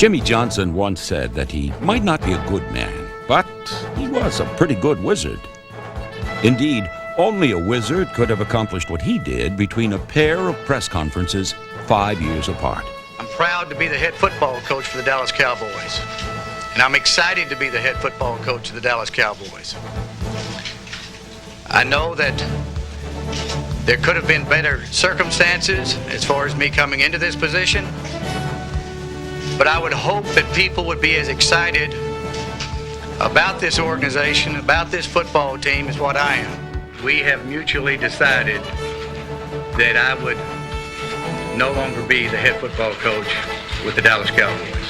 Jimmy Johnson once said that he might not be a good man, but he was a pretty good wizard. Indeed, only a wizard could have accomplished what he did between a pair of press conferences 5 years apart. I'm proud to be the head football coach for the Dallas Cowboys, and I'm excited to be the head football coach of the Dallas Cowboys. I know that there could have been better circumstances as far as me coming into this position, but I would hope that people would be as excited about this organization, about this football team as what I am. We have mutually decided that I would no longer be the head football coach with the Dallas Cowboys.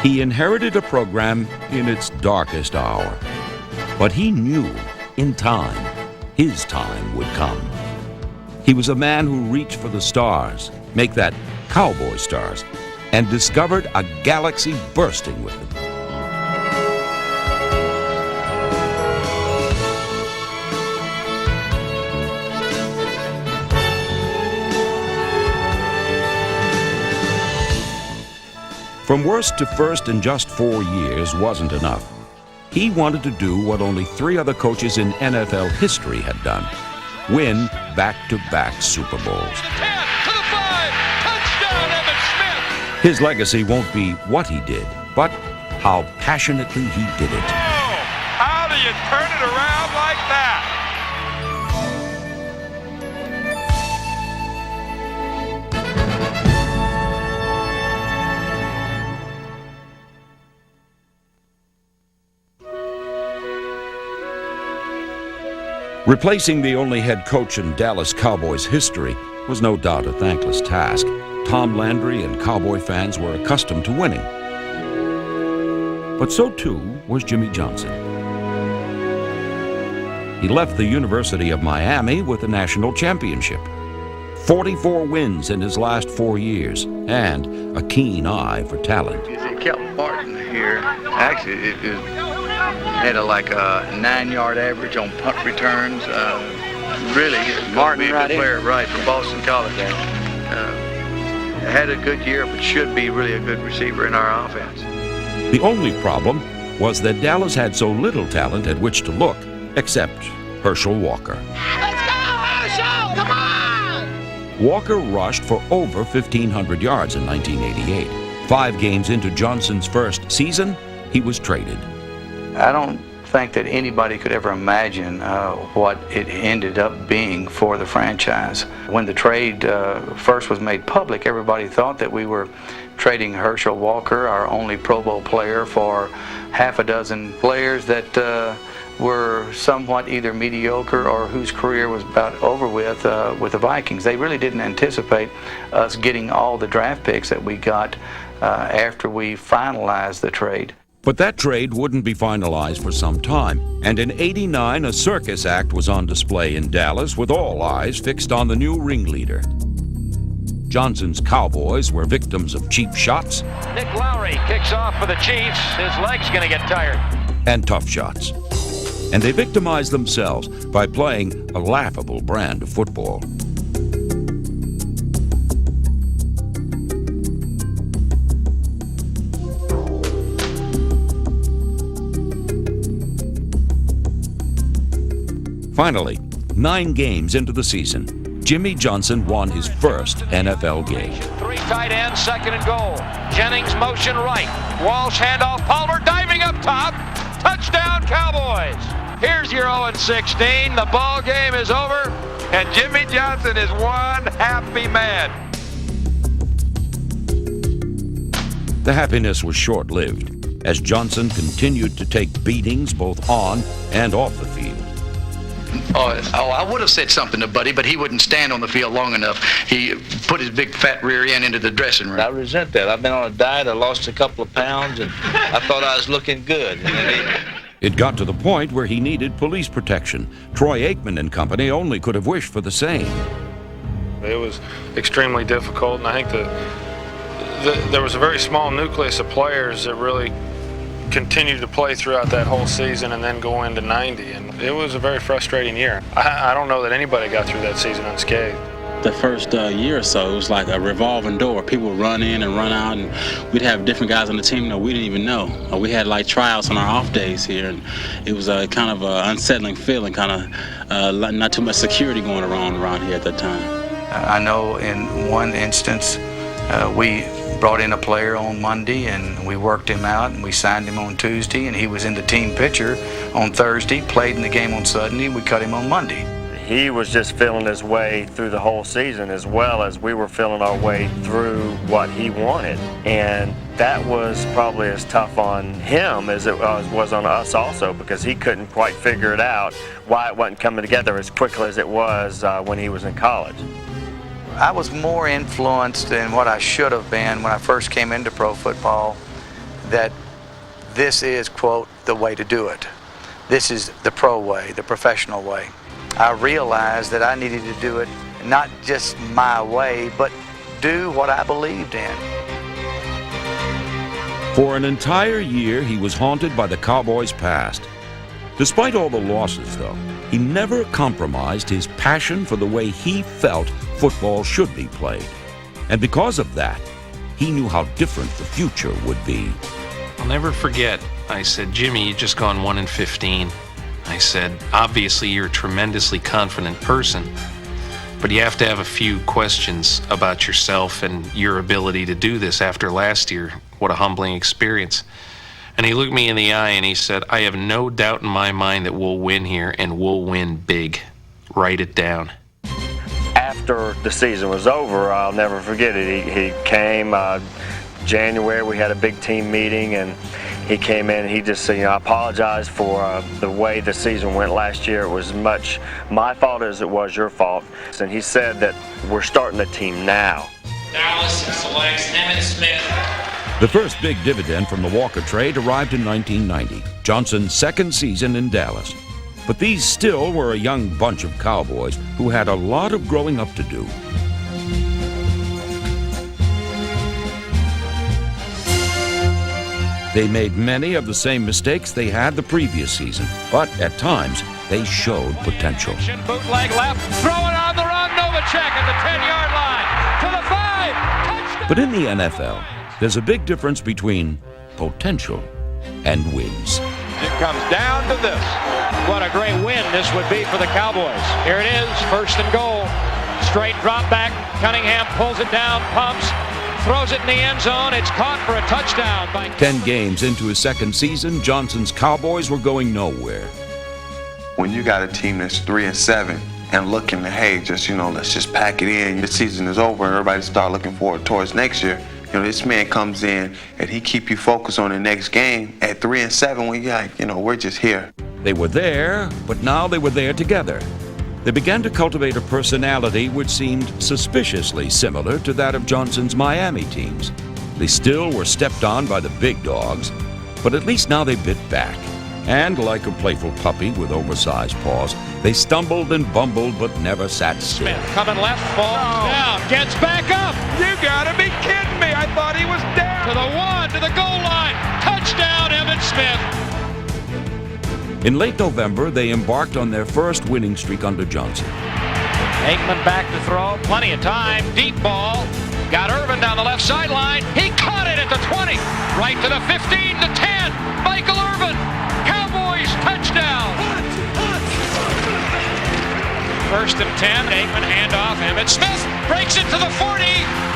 He inherited a program in its darkest hour, but he knew in time, his time would come. He was a man who reached for the stars, make that cowboy stars, and discovered a galaxy bursting with them. From worst to first in just 4 years wasn't enough. He wanted to do what only 3 other coaches in NFL history had done: win back-to-back Super Bowls. His legacy won't be what he did, but how passionately he did it. Oh, how do you turn it around like that? Replacing the only head coach in Dallas Cowboys history was no doubt a thankless task. Tom Landry and Cowboy fans were accustomed to winning. But so too was Jimmy Johnson. He left the University of Miami with a national championship, 44 wins in his last 4 years, and a keen eye for talent. Kelton Martin here, actually, it had a 9-yard average on punt returns. Really, Martin, a good player, right, from Boston College. Had a good year, but should be really a good receiver in our offense. The only problem was that Dallas had so little talent at which to look, except Herschel Walker. Let's go, Herschel! Come on! Walker rushed for over 1,500 yards in 1988. 5 games into Johnson's first season, he was traded. I don't think that anybody could ever imagine what it ended up being for the franchise. When the trade first was made public, everybody thought that we were trading Herschel Walker, our only Pro Bowl player, for half a dozen players that were somewhat either mediocre or whose career was about over with the Vikings. They really didn't anticipate us getting all the draft picks that we got after we finalized the trade. But that trade wouldn't be finalized for some time, and in '89 a circus act was on display in Dallas with all eyes fixed on the new ringleader. Johnson's Cowboys were victims of cheap shots. Nick Lowry kicks off for the Chiefs. His leg's going to get tired. And tough shots. And they victimized themselves by playing a laughable brand of football. Finally, 9 games into the season, Jimmy Johnson won his first NFL game. 3 tight ends, 2nd and goal. Jennings motion right. Walsh handoff. Palmer diving up top. Touchdown Cowboys. Here's your 0-16. The ball game is over, and Jimmy Johnson is one happy man. The happiness was short-lived, as Johnson continued to take beatings both on and off the field. I would have said something to Buddy, but he wouldn't stand on the field long enough. He put his big fat rear end into the dressing room. I resent that. I've been on a diet. I lost a couple of pounds, and I thought I was looking good. It got to the point where he needed police protection. Troy Aikman and company only could have wished for the same. It was extremely difficult, and I think there was a very small nucleus of players that really continued to play throughout that whole season and then go into 90, and it was a very frustrating year. I don't know that anybody got through that season unscathed. The first year or so, it was like a revolving door. People would run in and run out, and we'd have different guys on the team that we didn't even know. We had like tryouts on our off days here, and it was a kind of an unsettling feeling, kind of not too much security going around here at that time. I know in one instance, we brought in a player on Monday, and we worked him out, and we signed him on Tuesday, and he was in the team picture on Thursday, played in the game on Sunday, and we cut him on Monday. He was just feeling his way through the whole season, as well as we were feeling our way through what he wanted. And that was probably as tough on him as it was on us also, because he couldn't quite figure it out why it wasn't coming together as quickly as it was when he was in college. I was more influenced than what I should have been when I first came into pro football, that this is, quote, the way to do it. This is the pro way, the professional way. I realized that I needed to do it not just my way, but do what I believed in. For an entire year, he was haunted by the Cowboys' past. Despite all the losses, though, he never compromised his passion for the way he felt football should be played. And because of that, he knew how different the future would be. I'll never forget, I said, Jimmy, you've just gone 1-15. I said, obviously you're a tremendously confident person, but you have to have a few questions about yourself and your ability to do this after last year. What a humbling experience. And he looked me in the eye and he said, I have no doubt in my mind that we'll win here, and we'll win big. Write it down. After the season was over, I'll never forget it. He came January, we had a big team meeting, and he came in and he just said, I apologize for the way the season went last year. It was as much my fault as it was your fault. And he said that we're starting the team now. Dallas selects Emmitt Smith. The first big dividend from the Walker trade arrived in 1990, Johnson's second season in Dallas. But these still were a young bunch of Cowboys who had a lot of growing up to do. They made many of the same mistakes they had the previous season, but at times they showed potential. Bootleg left, throw it on the run, Novacek at the 10-yard line, to the 5, touchdown! But in the NFL, there's a big difference between potential and wins. It comes down to this. What a great win this would be for the Cowboys. Here it is, 1st and goal. Straight drop back, Cunningham pulls it down, pumps, throws it in the end zone. It's caught for a touchdown by 10 games into his second season, Johnson's Cowboys were going nowhere. When you got a team that's 3-7 and looking to, hey, let's just pack it in. The season is over and everybody start looking forward towards next year. This man comes in and he keep you focused on the next game at 3-7 when you're like, we're just here. They were there, but now they were there together. They began to cultivate a personality which seemed suspiciously similar to that of Johnson's Miami teams. They still were stepped on by the big dogs, but at least now they bit back. And like a playful puppy with oversized paws, they stumbled and bumbled but never sat still. Smith coming left, falls down, gets back up. You gotta be kidding me. I thought he was down. To the 1, to the goal line. Touchdown, Emmitt Smith. In late November, they embarked on their first winning streak under Johnson. Aikman back to throw, plenty of time, deep ball. Got Irvin down the left sideline. He caught it at the 20, right to the 15, the 10. Michael Irvin, Cowboys touchdown. 1st and 10, Aikman handoff, Emmitt Smith breaks it to the 40,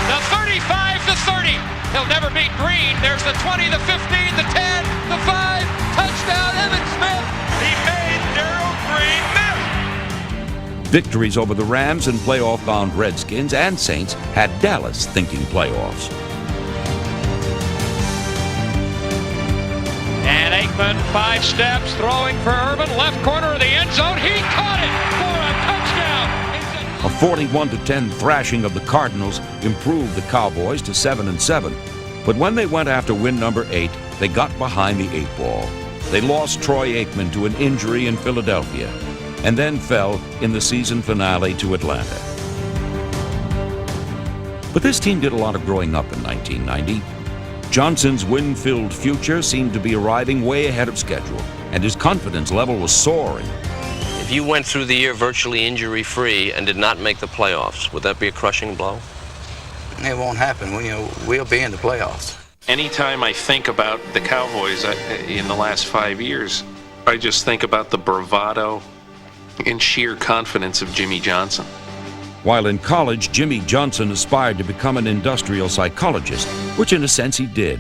the 35, the 30. He'll never beat Green. There's the 20, the 15, the 10, the 5, touchdown, Emmitt Smith. He made Darryl Green miss. Victories over the Rams and playoff-bound Redskins and Saints had Dallas thinking playoffs. And Aikman, 5 steps, throwing for Irvin, left corner of the end zone. He caught it for a touchdown. A 41-10 thrashing of the Cardinals improved the Cowboys to 7-7. But when they went after win number 8, they got behind the 8 ball. They lost Troy Aikman to an injury in Philadelphia, and then fell in the season finale to Atlanta. But this team did a lot of growing up in 1990. Johnson's win-filled future seemed to be arriving way ahead of schedule, and his confidence level was soaring. If you went through the year virtually injury-free and did not make the playoffs, would that be a crushing blow? It won't happen. We'll be in the playoffs. Anytime I think about the Cowboys in the last 5 years, I just think about the bravado and sheer confidence of Jimmy Johnson. While in college, Jimmy Johnson aspired to become an industrial psychologist, which in a sense he did.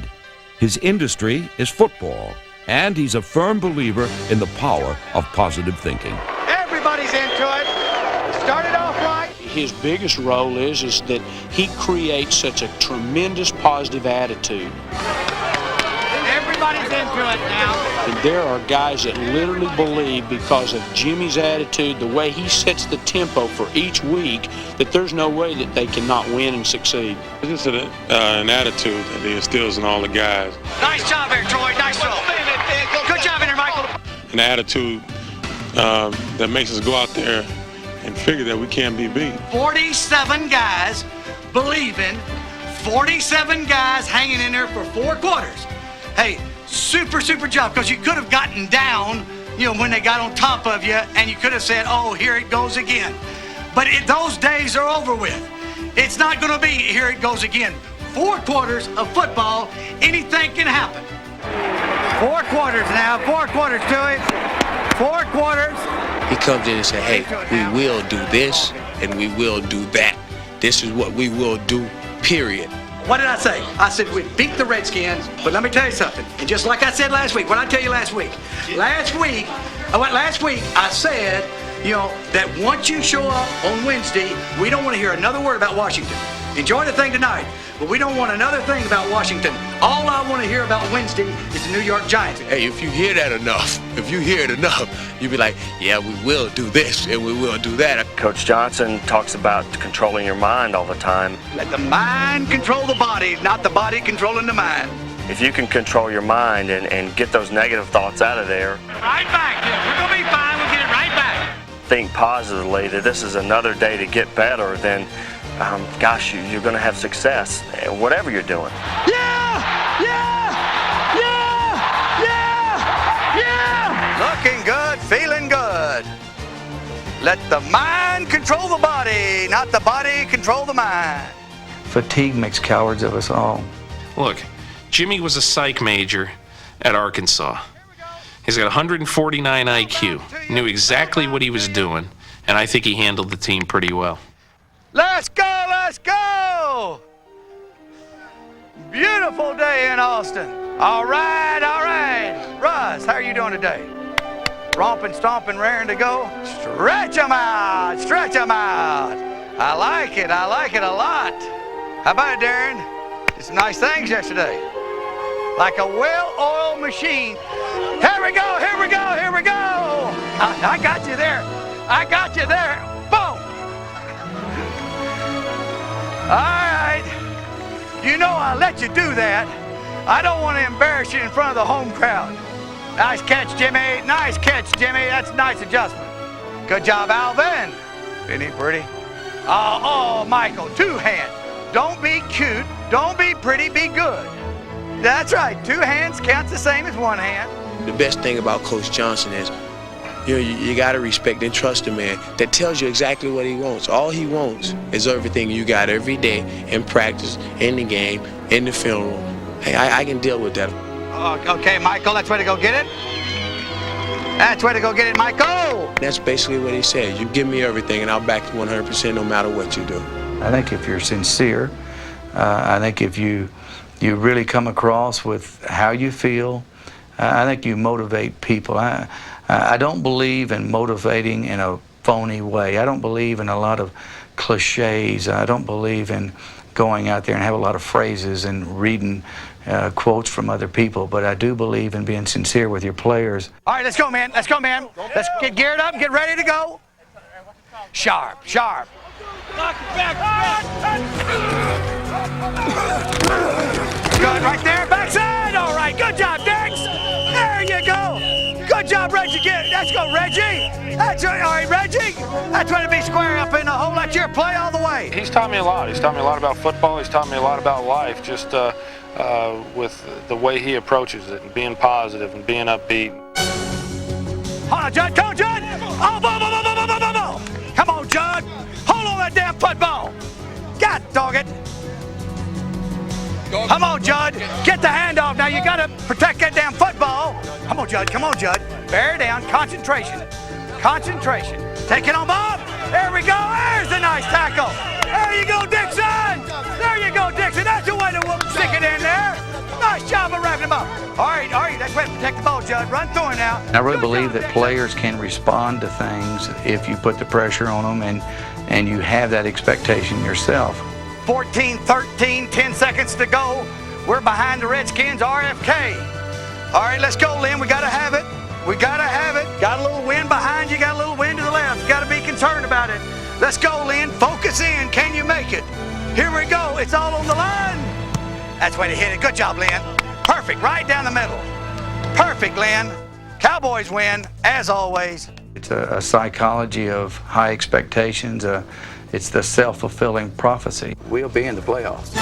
His industry is football, and he's a firm believer in the power of positive thinking. Everybody's into it. Started off right. His biggest role is that he creates such a tremendous positive attitude. Everybody's into it now. And there are guys that literally believe, because of Jimmy's attitude, the way he sets the tempo for each week, that there's no way that they cannot win and succeed. It's just an attitude that he instills in all the guys. Nice job there, Troy. Nice throw. Good job in there, Michael. An attitude that makes us go out there and figure that we can't be beat. 47 guys believing, 47 guys hanging in there for 4 quarters. Hey, super job, because you could have gotten down, when they got on top of you, and you could have said, oh, here it goes again. But those days are over with. It's not going to be, here it goes again. 4 quarters of football, anything can happen. 4 quarters now, 4 quarters to it. 4 quarters. He comes in and says, hey, we will do this and we will do that. This is what we will do, period. What did I say? I said we beat the Redskins, but let me tell you something. And just like I said last week, what did I tell you last week? Last week I said, that once you show up on Wednesday, we don't want to hear another word about Washington. Enjoy the thing tonight, but we don't want another thing about Washington. All I want to hear about Wednesday is the New York Giants. Hey, if you hear that enough, you'll be like, yeah, we will do this and we will do that. Coach Johnson talks about controlling your mind all the time. Let the mind control the body, not the body controlling the mind. If you can control your mind and get those negative thoughts out of there. Right back, we're going to be fine, we'll get it right back. Think positively that this is another day to get better, then you're going to have success, whatever you're doing. Looking good, feeling good. Let the mind control the body, not the body control the mind. Fatigue makes cowards of us all. Look, Jimmy was a psych major at Arkansas. He's got 149 IQ, knew exactly what he was doing, and I think he handled the team pretty well. Let's go, let's go! Beautiful day in Austin. All right. Russ, how are you doing today? Romping, stomping, raring to go? Stretch them out. I like it a lot. How about it, Darren? Did some nice things yesterday. Like a well-oiled machine. Here we go. I got you there. Boom. All right. I let you do that. I don't want to embarrass you in front of the home crowd. Nice catch, Jimmy. That's a nice adjustment. Good job, Alvin. Isn't he pretty? Oh, Michael, 2-hand. Don't be cute. Don't be pretty. Be good. That's right. 2 hands counts the same as 1 hand. The best thing about Coach Johnson is, you got to respect and trust a man that tells you exactly what he wants. All he wants is everything you got every day in practice, in the game, in the film room. Hey, I can deal with that. Okay, Michael, that's way to go get it. Michael. That's basically what he said. You give me everything and I'll back you 100% no matter what you do. I think if you're sincere, I think if you really come across with how you feel, I think you motivate people. I don't believe in motivating in a phony way. I don't believe in a lot of cliches. I don't believe in going out there and have a lot of phrases and reading quotes from other people. But I do believe in being sincere with your players. All right, let's go, man. Let's get geared up and get ready to go. Sharp. Knock it back. Good, right there. Backside. All right, good job, Dex. There you go. Good job, Reggie. Let's go, Reggie. That's right. All right, Reggie. That's when to be square up in the hole. That's your play all the way. He's taught me a lot. He's taught me a lot about football. He's taught me a lot about life, just with the way he approaches it and being positive and being upbeat. Hold on, Judd. Go, Judd. Oh, damn football. God dog it. Come on, Judd. Get the handoff. Now you got to protect that damn football. Come on, Judd. Come on, Judd. Bear down. Concentration. Concentration. Take it on, Bob. There we go. There's a nice tackle. There you go, Dixon. There you go, Dixon. That's the way to stick it in there. Nice job of wrapping him up. All right. That's way to protect the ball, Judd. Run through him now. I really believe that players can respond to things if you put the pressure on them and you have that expectation yourself. 14-13, 10 seconds to go. We're behind the Redskins, RFK. All right, let's go, Lynn. We got to have it. We got to have it. Got a little wind behind you, got a little wind to the left. You got to be concerned about it. Let's go, Lynn. Focus in. Can you make it? Here we go. It's all on the line. That's the way to hit it. Good job, Lynn. Perfect. Right down the middle. Perfect, Lynn. Cowboys win, as always. It's a psychology of high expectations. It's the self-fulfilling prophecy. We'll be in the playoffs.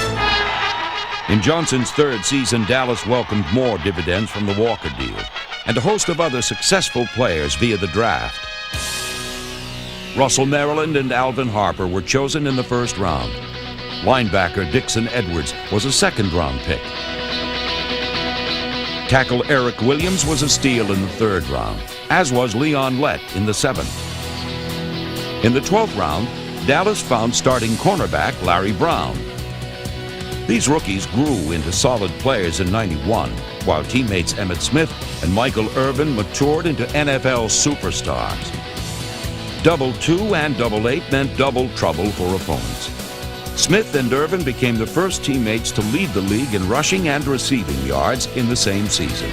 In Johnson's third season, Dallas welcomed more dividends from the Walker deal and a host of other successful players via the draft. Russell Maryland and Alvin Harper were chosen in the first round. Linebacker Dixon Edwards was a second-round pick. Tackle Eric Williams was a steal in the third round, as was Leon Lett in the seventh. In the 12th round, Dallas found starting cornerback Larry Brown. These rookies grew into solid players in '91, while teammates Emmitt Smith and Michael Irvin matured into NFL superstars. Double 2 and double 8 meant double trouble for opponents. Smith and Irvin became the first teammates to lead the league in rushing and receiving yards in the same season.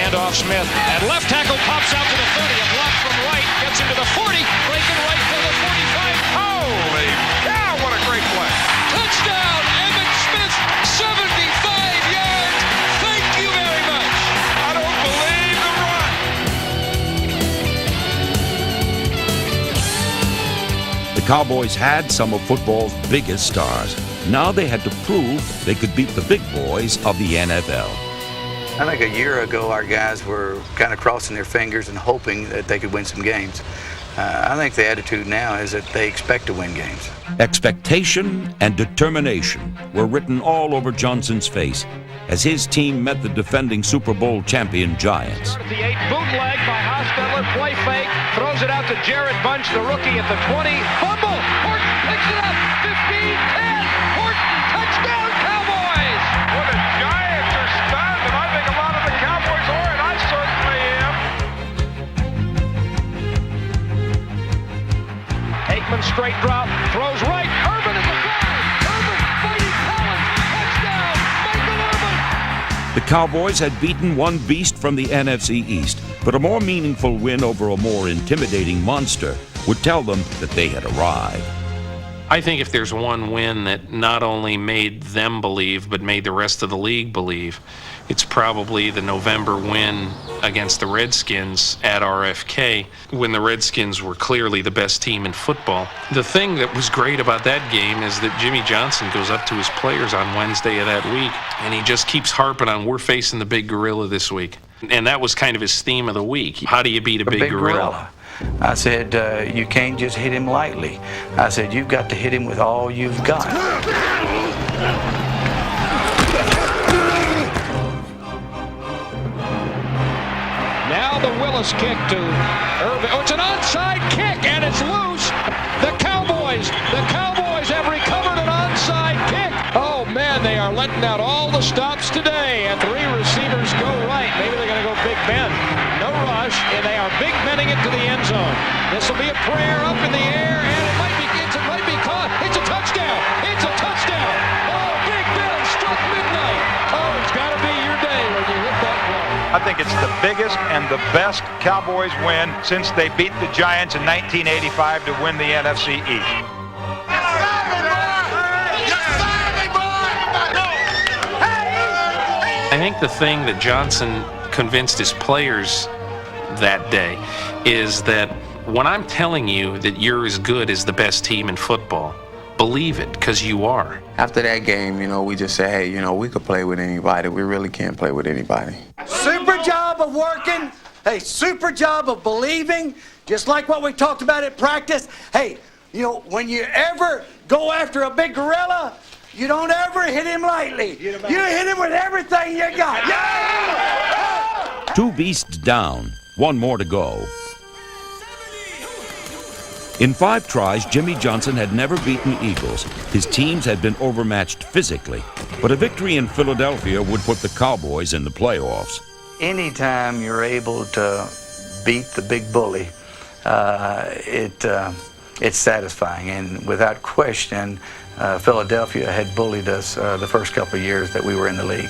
Handoff Smith, and left tackle pops out to the 30, a block from right, gets into the 40, breaking right to the 45. Holy cow, what a great play. Touchdown, Emmitt Smith, 75 yards. Thank you very much. I don't believe the run. The Cowboys had some of football's biggest stars. Now they had to prove they could beat the big boys of the NFL. I think a year ago our guys were kind of crossing their fingers and hoping that they could win some games. I think the attitude now is that they expect to win games. Expectation and determination were written all over Johnson's face as his team met the defending Super Bowl champion Giants. The 8, bootleg by Hostetler, play fake, throws it out to Jared Bunch, the rookie at the 20, fumble, Horton picks it up, 15, 10, Horton, touchdown Cowboys! What a Giants are stunned, and I think a lot of the Cowboys are, and I certainly am. Aikman straight drop, throws right, Urban in the fly, Urban fighting Collins, touchdown, Michael Urban! The Cowboys had beaten one beast from the NFC East, but a more meaningful win over a more intimidating monster would tell them that they had arrived. I think if there's one win that not only made them believe, but made the rest of the league believe, it's probably the November win against the Redskins at RFK, when the Redskins were clearly the best team in football. The thing that was great about that game is that Jimmy Johnson goes up to his players on Wednesday of that week, and he just keeps harping on, we're facing the big gorilla this week. And that was kind of his theme of the week. How do you beat a big gorilla? I said, you can't just hit him lightly. I said, you've got to hit him with all you've got. Now the Willis kick to Irvin. Oh, it's an onside kick, and it's loose. The Cowboys have recovered an onside kick. Oh, man, they are letting out all the stops today, and 3 receivers go right. Maybe they're going to go Big Ben. No rush, and they are Big Benning it to the end zone. This will be a prayer up in the air, and it might be caught. It's a touchdown. It's a touchdown. Oh, Big Ben struck midnight. Oh, it's got to be your day when you hit that play. I think it's the biggest and the best Cowboys win since they beat the Giants in 1985 to win the NFC East. I think the thing that Johnson convinced his players that day is that when I'm telling you that you're as good as the best team in football, believe it, because you are. After that game, we just said, hey, we could play with anybody. We really can't play with anybody. Super job job of working. Hey, super job of believing, just like what we talked about at practice. Hey, you know, when you ever go after a big gorilla, you don't ever hit him lightly. You hit him with everything you got. Yeah! 2 beasts down, 1 more to go. In 5 tries, Jimmy Johnson had never beaten Eagles. His teams had been overmatched physically, but a victory in Philadelphia would put the Cowboys in the playoffs. Anytime you're able to beat the big bully, it's satisfying. And without question, Philadelphia had bullied us the first couple of years that we were in the league.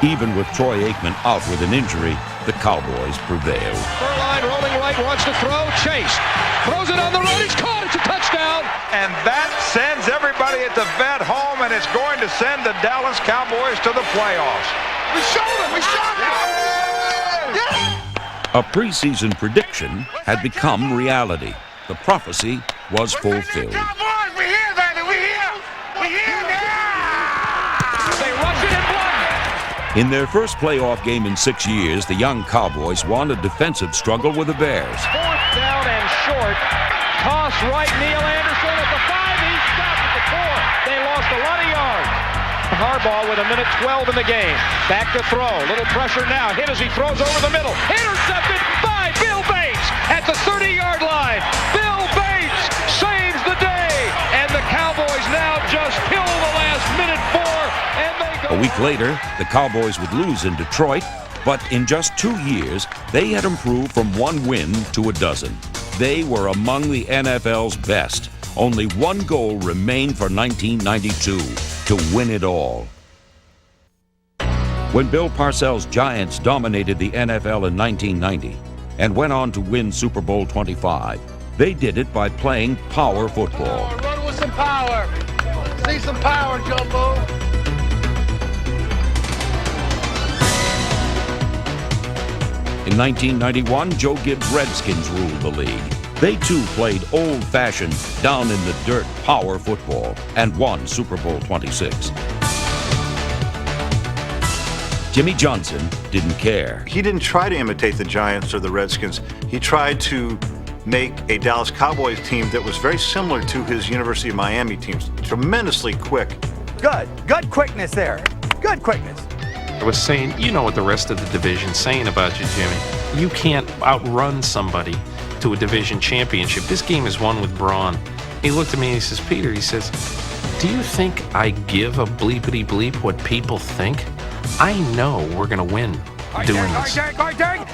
Even with Troy Aikman out with an injury, the Cowboys prevailed. Furline rolling right, wants to throw. Chase throws it on the run. He's caught. It's a touchdown. And that sends everybody at the vet home, and it's going to send the Dallas Cowboys to the playoffs. We showed them. We showed them. Yeah. A preseason prediction had become reality. The prophecy was fulfilled. Cowboys, we're here, baby. We're here. We're here now. They rush it and block. In their first playoff game in 6 years, the young Cowboys won a defensive struggle with the Bears. 4th down and short. Toss right, Neil Anderson at the 5. He stopped at the 4. They lost a lot of yards. Harbaugh with 1:12 in the game. Back to throw. Little pressure now. Hit as he throws over the middle. Intercepted by Bill Bates at the 30-yard line. Bill Bates saves the day. And the Cowboys now just kill the last minute 4. And they go. A week later, the Cowboys would lose in Detroit, but in just 2 years, they had improved from 1 win to a dozen. They were among the NFL's best. Only 1 goal remained for 1992, to win it all. When Bill Parcells' Giants dominated the NFL in 1990 and went on to win Super Bowl 25, they did it by playing power football. Run with some power. See some power, Jumbo. In 1991, Joe Gibbs' Redskins ruled the league. They too played old-fashioned, down-in-the-dirt power football and won Super Bowl 26. Jimmy Johnson didn't care. He didn't try to imitate the Giants or the Redskins. He tried to make a Dallas Cowboys team that was very similar to his University of Miami teams. Tremendously quick. Good quickness there. Good quickness. I was saying, you know what the rest of the division's saying about you, Jimmy. You can't outrun somebody to a division championship. This game is won with brawn. He looked at me and he says, Peter, he says, do you think I give a bleepity bleep what people think? I know we're going to win doing this. Derek.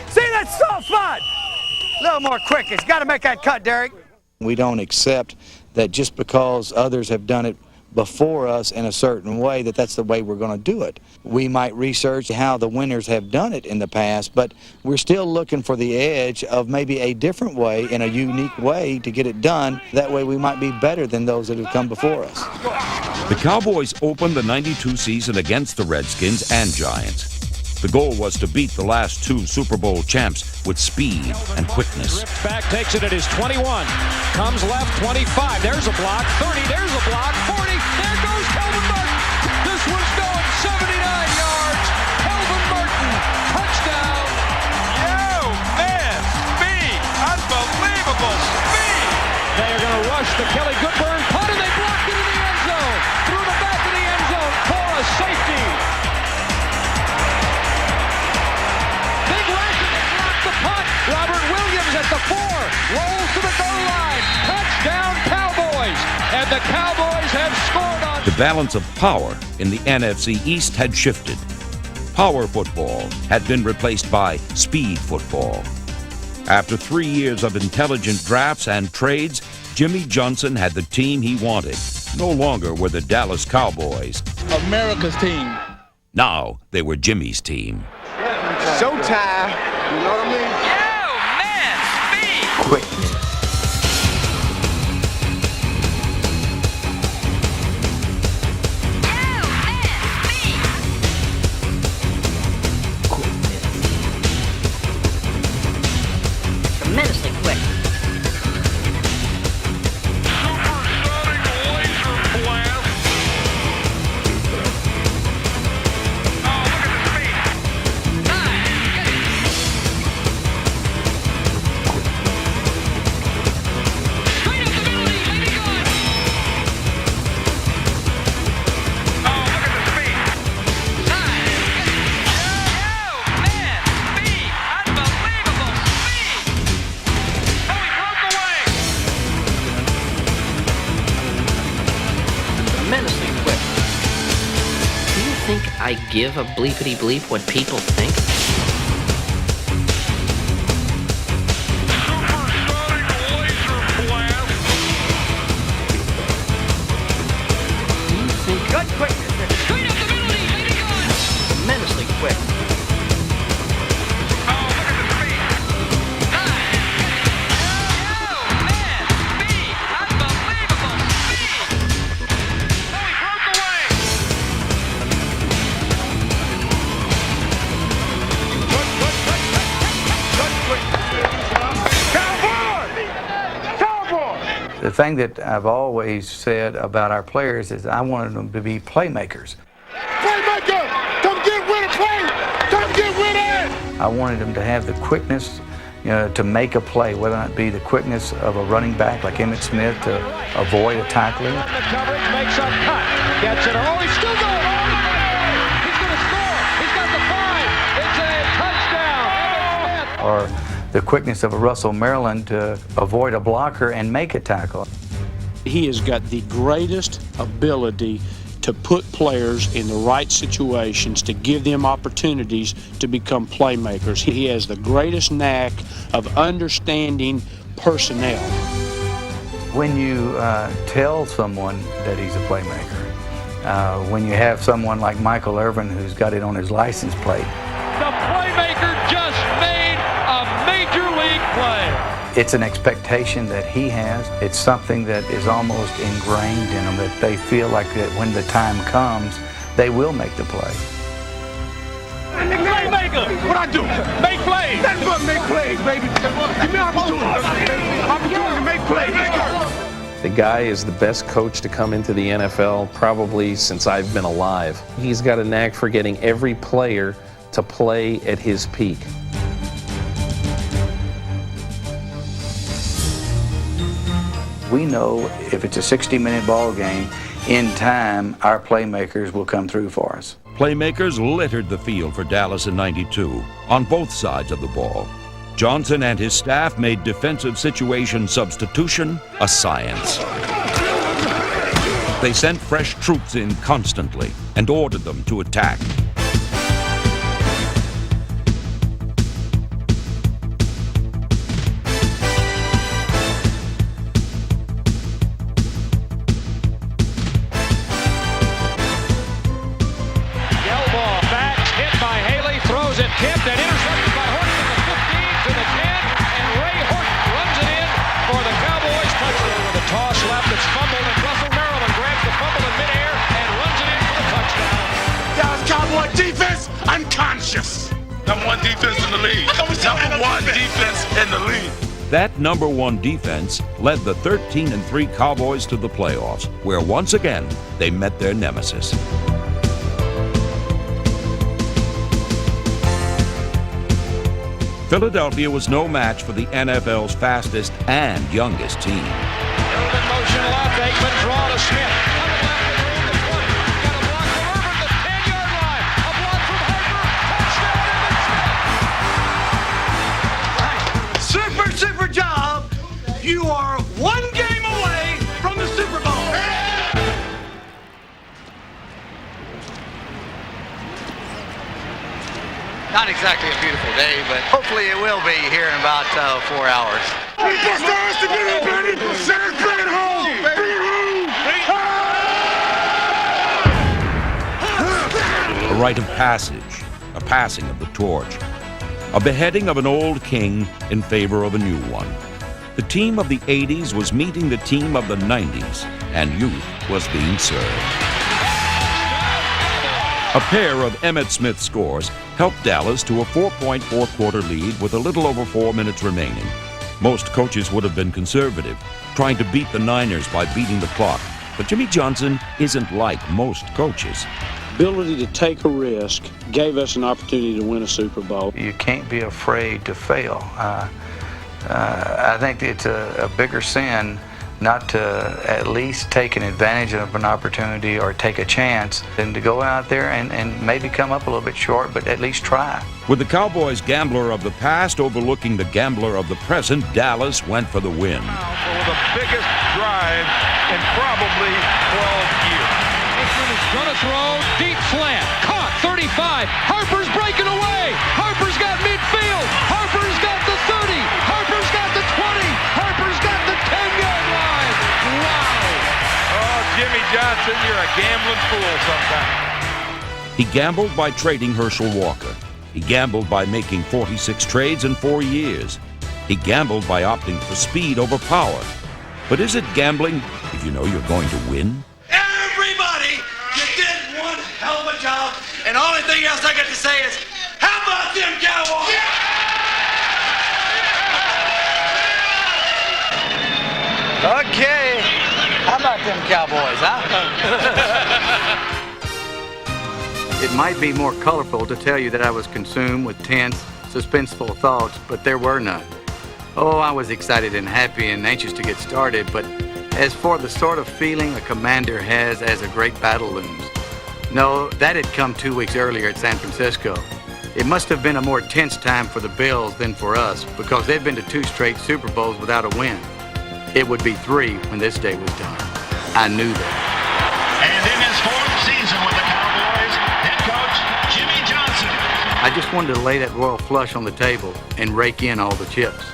See that soft spot? A little more quick. It's got to make that cut, Derek. We don't accept that just because others have done it before us in a certain way, that's the way we're going to do it. We might research how the winners have done it in the past, but we're still looking for the edge of maybe a different way, in a unique way to get it done. That way we might be better than those that have come before us. The Cowboys opened the 92 season against the Redskins and Giants. The goal was to beat the last 2 Super Bowl champs with speed and quickness. Rips back, takes it at his 21. Comes left, 25. There's a block. 30. There's a block. 40. There goes Kelvin Martin. This one's going 79 yards. Kelvin Martin. Touchdown. Yo, man, speed. Unbelievable speed. They are going to rush the Kelly Goodburn punt, and they blocked it in the end zone. Through the back of the end zone for a safety. Robert Williams at the 4, rolls to the goal line, touchdown Cowboys, and the Cowboys have scored on. The balance of power in the NFC East had shifted. Power football had been replaced by speed football. After 3 years of intelligent drafts and trades, Jimmy Johnson had the team he wanted. No longer were the Dallas Cowboys America's team. Now they were Jimmy's team. Showtime. You know what I mean? Yo, man, speed. Quickness. Tremendously quick. Tremendously quick. Do you think I give a bleepity bleep what people think? Do you think good quickness? Straight up the middle, lady going. Tremendously quick. The thing that I've always said about our players is I wanted them to be playmakers. Playmaker! Come get with it, play! Come get with it! I wanted them to have the quickness, to make a play, whether it be the quickness of a running back like Emmitt Smith to avoid a tackler. The coverage makes a cut. Gets it. Oh, he's still going. He's going to score. He's got the 5. It's a touchdown. Emmitt Smith. Or the quickness of a Russell Maryland to avoid a blocker and make a tackle. He has got the greatest ability to put players in the right situations, to give them opportunities to become playmakers. He has the greatest knack of understanding personnel. When you tell someone that he's a playmaker, when you have someone like Michael Irvin who's got it on his license plate. The playmaker just made a major league play. It's an expectation that he has. It's something that is almost ingrained in them, that they feel like that when the time comes, they will make the play. Playmaker! What I do? Make plays! Nothing but make plays, baby. Give me opportunity. Opportunity to make plays. The guy is the best coach to come into the NFL probably since I've been alive. He's got a knack for getting every player to play at his peak. We know if it's a 60-minute ball game, in time, our playmakers will come through for us. Playmakers littered the field for Dallas in '92 on both sides of the ball. Johnson and his staff made defensive situation substitution a science. They sent fresh troops in constantly and ordered them to attack. Tipped and intercepted by Horton from the 15 to the 10, and Ray Horton runs it in for the Cowboys touchdown with a toss left. It's fumbled, and Russell Maryland grabs the fumble in midair and runs it in for the touchdown. Dallas Cowboy defense, unconscious. Number 1 defense in the league. Number 1 defense in the league. That number 1 defense led the 13-3 Cowboys to the playoffs, where once again they met their nemesis. Philadelphia was no match for the NFL's fastest and youngest team. Irvin motion left, Aikman draw to Smith. Super job. You are 1 game away from the Super Bowl. Not exactly a beautiful day, but hopefully it will be here in about 4 hours. A rite of passage, a passing of the torch, a beheading of an old king in favor of a new one. The team of the 80s was meeting the team of the 90s, and youth was being served. A pair of Emmitt Smith scores helped Dallas to a 4-point fourth-quarter lead with a little over 4 minutes remaining. Most coaches would have been conservative, trying to beat the Niners by beating the clock. But Jimmy Johnson isn't like most coaches. Ability to take a risk gave us an opportunity to win a Super Bowl. You can't be afraid to fail. I think it's a bigger sin not to at least take an advantage of an opportunity or take a chance than to go out there and maybe come up a little bit short, but at least try. With the Cowboys gambler of the past overlooking the gambler of the present, Dallas went for the win. For the biggest drive in probably 12 years. Richmond is going to throw, deep slant, caught, 35, Harper's breaking away, Harper's got midfield, Harper's got the 30, Harper's got the 20, Harper's got the 10-yard line. Wow. Oh, Jimmy Johnson, you're a gambling fool sometimes. He gambled by trading Herschel Walker. He gambled by making 46 trades in 4 years. He gambled by opting for speed over power. But is it gambling if you know you're going to win? Everybody, you did one hell of a job, and the only thing else I got to say is, how about them Cowboys? Okay, how about them Cowboys, huh? It might be more colorful to tell you that I was consumed with tense, suspenseful thoughts, but there were none. Oh, I was excited and happy and anxious to get started, but as for the sort of feeling a commander has as a great battle looms, no, that had come 2 weeks earlier at San Francisco. It must have been a more tense time for the Bills than for us, because they'd been to 2 straight Super Bowls without a win. It would be 3 when this day was done. I knew that. And in his 4th season with the Cowboys, head coach Jimmy Johnson. I just wanted to lay that royal flush on the table and rake in all the chips.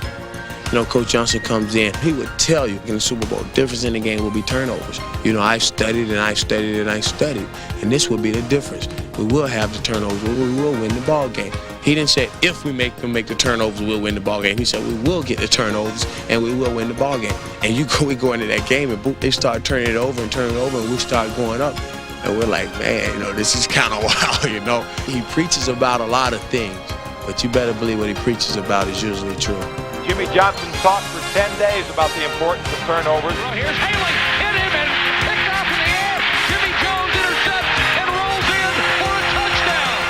You know, Coach Johnson comes in, he would tell you in the Super Bowl, difference in the game will be turnovers. You know, I studied and I studied and I studied, and this will be the difference. We will have the turnovers, we will win the ball game. He didn't say if we make the turnovers, we'll win the ball game. He said we will get the turnovers and we will win the ball game. And we go into that game and boom, they start turning it over and we start going up. And we're like, man, you know, this is kind of wild, you know. He preaches about a lot of things, but you better believe what he preaches about is usually true. Jimmy Johnson talked for 10 days about the importance of turnovers. Well, here's Haley, hit him and picked off in the air. Jimmy Jones intercepts and rolls in for a touchdown.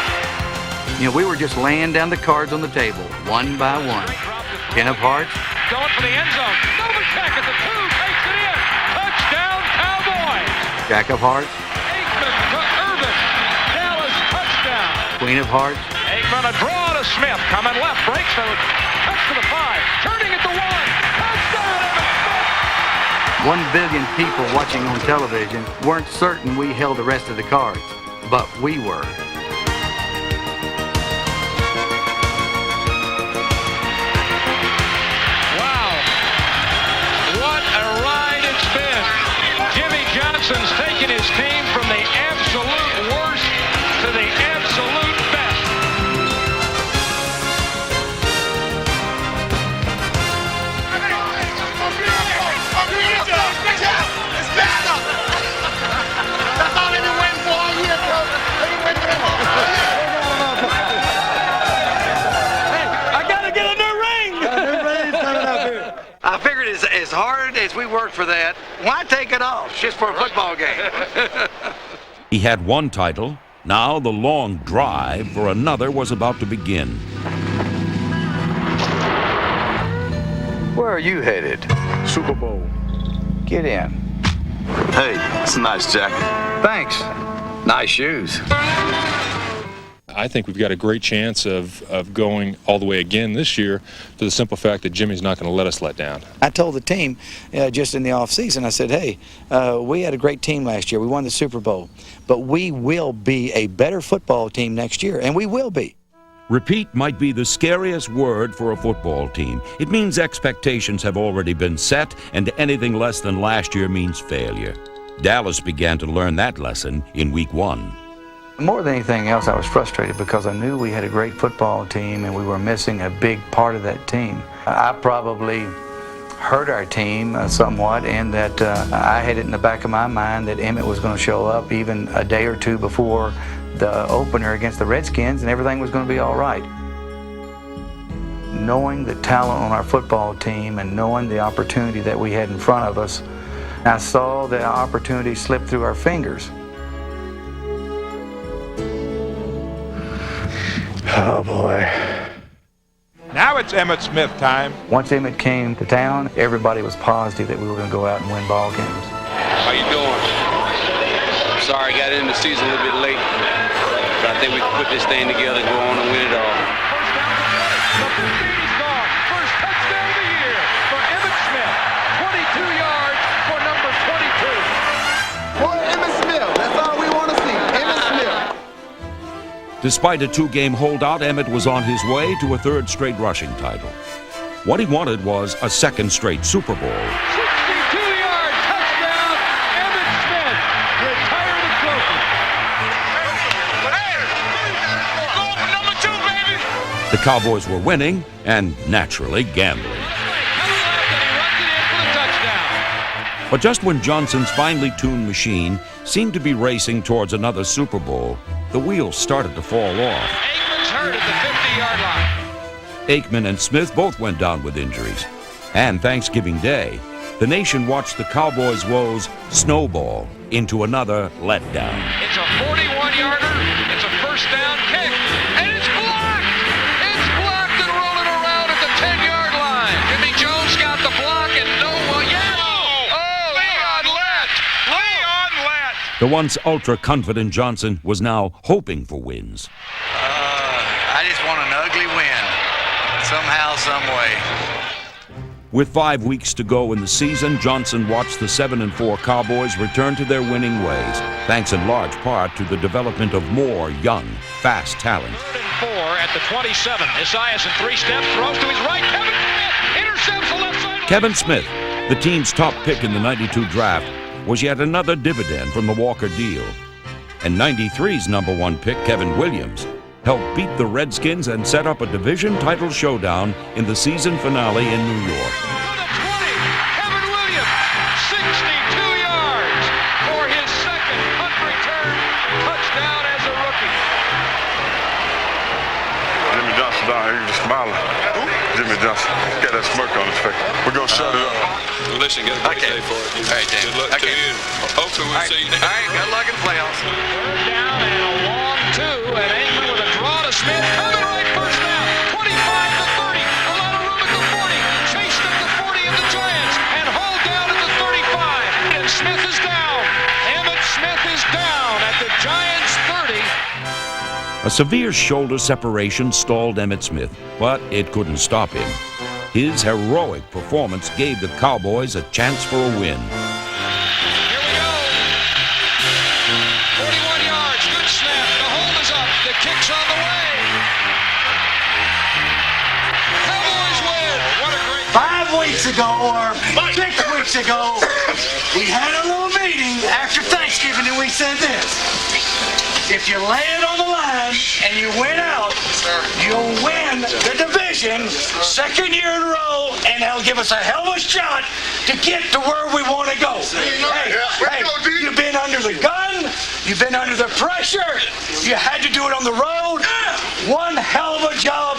You know, we were just laying down the cards on the table, one by one. Ken of Hearts. Going for the end zone. Novacek at the 2, takes it in. Touchdown, Cowboys. Jack of Hearts. Aikman to Irvin. Dallas touchdown. Queen of Hearts. Aikman a draw to Smith. Coming left, breaks the touch to the 5. Turning at the 1. Touchdown, Evan Smith. 1 billion people watching on television weren't certain we held the rest of the cards, but we were. Wow. What a ride it's been. Jimmy Johnson's taken his team from the absolute worst to the absolute best. I gotta get a new ring! A new ring's coming up here. I figured as hard as we worked for that, why take it off just for a football game? He had 1 title. Now the long drive for another was about to begin. Where are you headed? Super Bowl. Get in. Hey, it's a nice jacket. Thanks. Nice shoes. I think we've got a great chance of going all the way again this year for the simple fact that Jimmy's not going to let us let down. I told the team just in the offseason, I said, hey, we had a great team last year. We won the Super Bowl. But we will be a better football team next year, and we will be. Repeat might be the scariest word for a football team. It means expectations have already been set, and anything less than last year means failure. Dallas began to learn that lesson in week 1. More than anything else, I was frustrated because I knew we had a great football team and we were missing a big part of that team. I probably hurt our team somewhat in that I had it in the back of my mind that Emmett was going to show up even a day or two before the opener against the Redskins and everything was going to be all right. Knowing the talent on our football team and knowing the opportunity that we had in front of us, I saw the opportunity slip through our fingers. Oh, boy. Now it's Emmitt Smith time. Once Emmett came to town, everybody was positive that we were going to go out and win ball games. How you doing? I'm sorry I got in the season a little bit late. But I think we can put this thing together and go on and win it all. First touchdown of the year for Emmitt Smith. 22 yards for number 22. Boy, Emmitt Smith, that's all we want to see. Emmitt Smith. Despite a 2-game holdout, Emmett was on his way to a 3rd straight rushing title. What he wanted was a 2nd straight Super Bowl. 62-yard touchdown, Emmitt Smith. Retire the trophy. Go for number 2, baby. The Cowboys were winning and, naturally, gambling. But just when Johnson's finely tuned machine seemed to be racing towards another Super Bowl, the wheels started to fall off. Aikman's hurt at the 50-yard line. Aikman and Smith both went down with injuries. And Thanksgiving Day, the nation watched the Cowboys' woes snowball into another letdown. It's a 41-yarder. It's a first down kick. And it's blocked. It's blocked and rolling around at the 10-yard line. Jimmy Jones got the block and no one. Yes! Oh, Leon Lett. Leon Lett. The once ultra-confident Johnson was now hoping for wins. I just want an ugly win. Somehow, some way. With 5 weeks to go in the season, Johnson watched the 7-4 Cowboys return to their winning ways, thanks in large part to the development of more young, fast talent. 3rd and 4 at the 27. Isaias in 3 steps, throws to his right. Kevin Smith intercepts the left side. Kevin Smith, the team's top pick in the '92 draft, was yet another dividend from the Walker deal. And '93's number 1 pick, Kevin Williams, helped beat the Redskins and set up a division title showdown in the season finale in New York. Kevin Williams, 62 yards for his 2nd punt return touchdown as a rookie. Jimmy Johnson down here, just smiling. Jimmy Johnson, got that smirk on his face. We're going to shut it up. Listen, get a great day for it. All right, Dan. Good luck to you. Hopefully we'll see you. All right, good luck in the playoffs. 3rd down and a long 2, and Aikman with a draw to Smith. Coming right, first down. 25 to 30. A lot of room at the 40. Chased at the 40 of the Giants and hauled down at the 35. And Smith is down. Emmitt Smith is down at the Giants' 30. A severe shoulder separation stalled Emmitt Smith, but it couldn't stop him. His heroic performance gave the Cowboys a chance for a win. Here we go. 41 yards, good snap. The hold is up. The kick's on the way. Cowboys win. What a great 5 weeks ago, or 6 weeks ago, we had a little meeting after Thanksgiving and we said this. If you lay it on the line and you win out, you'll win the division 2nd year in a row, and they'll give us a hell of a shot to get to where we want to go. Hey, you've been under the gun, you've been under the pressure, you had to do it on the road. One hell of a job.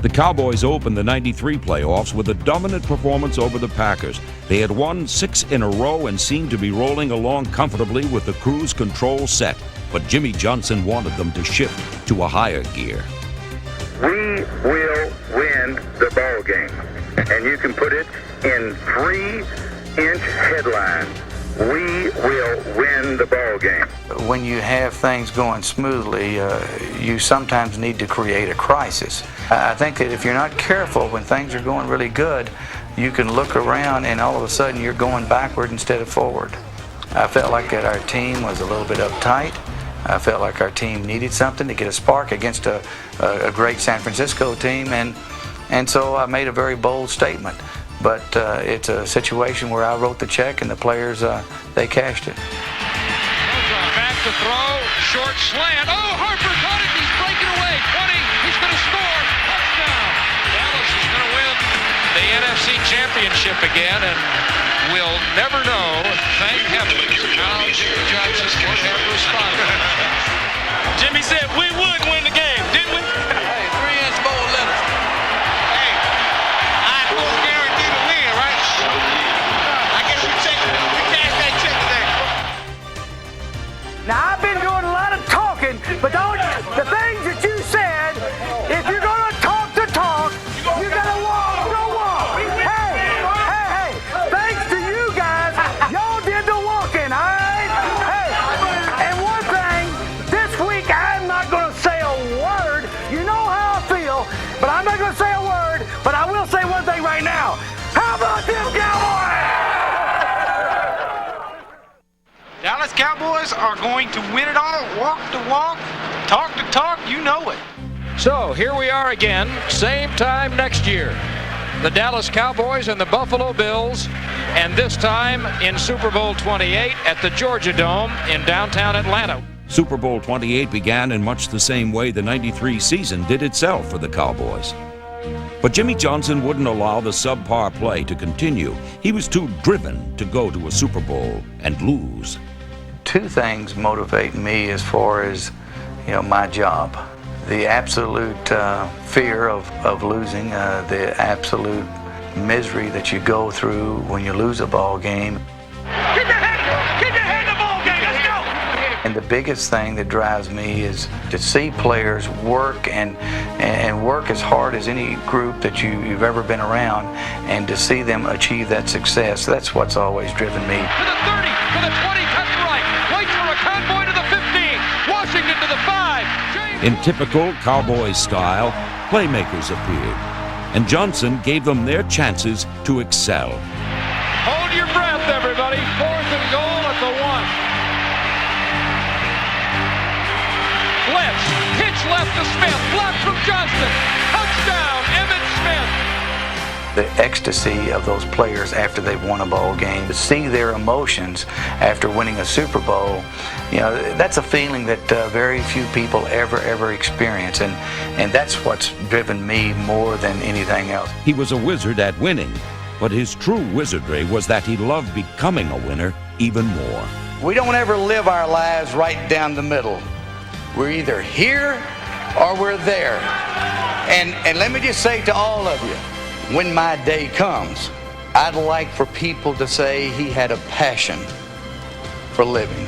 The Cowboys opened the '93 playoffs with a dominant performance over the Packers. They had won 6 in a row and seemed to be rolling along comfortably with the cruise control set. But Jimmy Johnson wanted them to shift to a higher gear. We will win the ball game, and you can put it in 3-inch headlines. We will win the ball game. When you have things going smoothly, you sometimes need to create a crisis. I think that if you're not careful when things are going really good, you can look around and all of a sudden you're going backward instead of forward. I felt like that our team was a little bit uptight. I felt like our team needed something to get a spark against a great San Francisco team, and so I made a very bold statement. But it's a situation where I wrote the check and the players, they cashed it. to throw. Short slant. Oh, Harper caught it. He's breaking away. 20. He's going to score. Touchdown. Dallas is going to win the NFC Championship again, and we'll never know, thank heavens, how Jimmy Johnson would have responded. Jimmy said we would win the game, didn't we? Hey, 3-inch bold letters. Hey, I don't guarantee the win, right? I guess you cash that check today. Now, I've been doing a lot of talking, but the things that you said, if you're going to talk the talk, you got to walk the walk. Hey, thanks to you guys, y'all did the walking, all right? Hey, and one thing, this week I'm not going to say a word. You know how I feel, but I'm not going to say a word, but I will say one thing right now. How about them Cowboys? Dallas Cowboys are going to win it all, walk the walk, talk the talk, you know it. So here we are again, same time next year. The Dallas Cowboys and the Buffalo Bills, and this time in Super Bowl 28 at the Georgia Dome in downtown Atlanta. Super Bowl 28 began in much the same way the '93 season did itself for the Cowboys. But Jimmy Johnson wouldn't allow the subpar play to continue. He was too driven to go to a Super Bowl and lose. Two things motivate me as far as, my job. The absolute fear of losing, the absolute misery that you go through when you lose a ball game. Keep your head in the ball game, let's go! And the biggest thing that drives me is to see players work and work as hard as any group that you've ever been around, and to see them achieve that success. That's what's always driven me. To the 30, to the 20, cuts right, waits for a convoy to the 15, Washington to the 5. In typical Cowboys style, playmakers appeared, and Johnson gave them their chances to excel. Hold your breath, everybody. 4th and goal at the 1. Blitz, pitch left to Smith, blocked from Johnston. Touchdown, Emmitt Smith. The ecstasy of those players after they've won a ball game, to see their emotions after winning a Super Bowl, that's a feeling that very few people ever experience, and that's what's driven me more than anything else. He was a wizard at winning, but his true wizardry was that he loved becoming a winner even more. We don't ever live our lives right down the middle. We're either here or we're there. And let me just say to all of you, when my day comes, I'd like for people to say he had a passion for living.